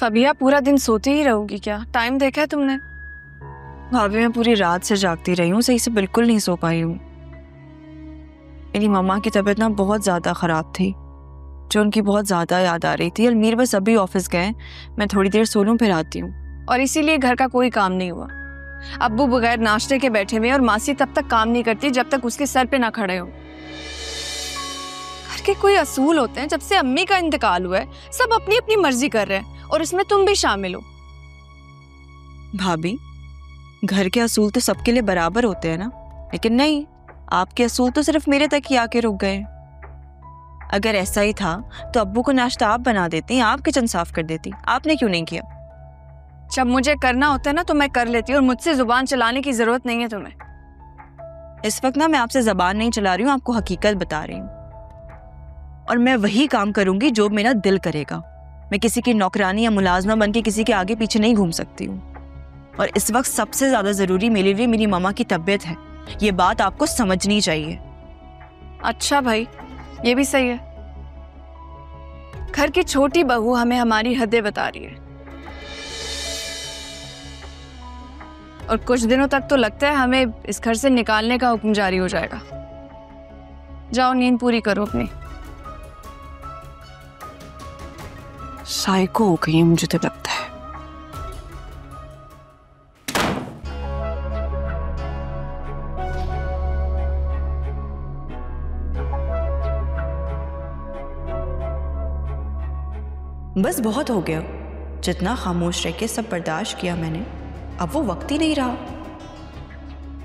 फबिया पूरा दिन सोती ही रहोगी क्या? टाइम देखा है तुमने? भाभी मैं पूरी रात से जागती रही हूँ, सही से बिल्कुल नहीं सो पाई हूँ। मेरी मम्मा की तबीयत ना बहुत ज़्यादा ख़राब थी, जो उनकी बहुत ज़्यादा याद आ रही थी। अलमीर बस अभी ऑफिस गए, मैं थोड़ी देर सो लूँ फिर आती हूँ। और इसीलिए घर का कोई काम नहीं हुआ। अब्बू बगैर नाश्ते के बैठे हुए और मासी तब तक काम नहीं करती जब तक उसके सर पे ना खड़े हो। घर के कोई असूल होते हैं। जब से अम्मी का इंतकाल हुआ है सब अपनी अपनी मर्जी कर रहे हैं और इसमें तुम भी शामिल हो। भाभी घर के असूल तो सबके लिए बराबर होते हैं ना, लेकिन नहीं, आपके असूल तो सिर्फ मेरे तक ही आके रुक गए। अगर ऐसा ही था तो अब्बू को नाश्ता आप बना देती, आप किचन साफ कर देती, आपने क्यों नहीं किया? जब मुझे करना होता है ना तो मैं कर लेती हूँ और मुझसे जुबान चलाने की जरूरत नहीं है तुम्हें। इस वक्त ना मैं आपसे जबान नहीं चला रही हूँ, आपको हकीकत बता रही हूँ। और मैं वही काम करूंगी जो मेरा दिल करेगा। मैं किसी की नौकरानी या मुलाजमा बन के किसी के आगे पीछे नहीं घूम सकती हूँ। और इस वक्त सबसे ज्यादा जरूरी मेरे लिए मेरी मामा की तबीयत है, ये बात आपको समझनी चाहिए। अच्छा भाई, ये भी सही है। घर की छोटी बहू हमें हमारी हदें बता रही है और कुछ दिनों तक तो लगता है हमें इस घर से निकालने का हुक्म जारी हो जाएगा। जाओ नींद पूरी करो अपनी। साइको हो गई मुझे तो लगता है। बस बहुत हो गया, जितना खामोश रह के सब बर्दाश्त किया मैंने, अब वो वक्त ही नहीं रहा।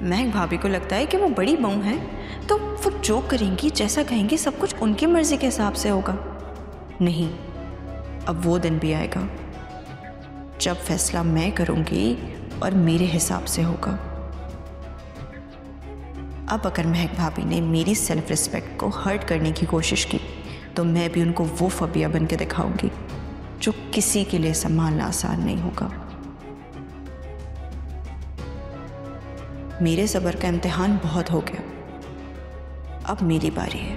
महक भाभी को लगता है कि वो बड़ी बहू हैं तो वो जो करेंगी जैसा कहेंगी सब कुछ उनकी मर्जी के हिसाब से होगा। नहीं, अब वो दिन भी आएगा जब फैसला मैं करूंगी और मेरे हिसाब से होगा। अब अगर महक भाभी ने मेरी सेल्फ रिस्पेक्ट को हर्ट करने की कोशिश की तो मैं भी उनको वो फबिया बन के दिखाऊंगी जो किसी के लिए संभालना आसान नहीं होगा। मेरे सब्र का इम्तिहान बहुत हो गया, अब मेरी बारी है।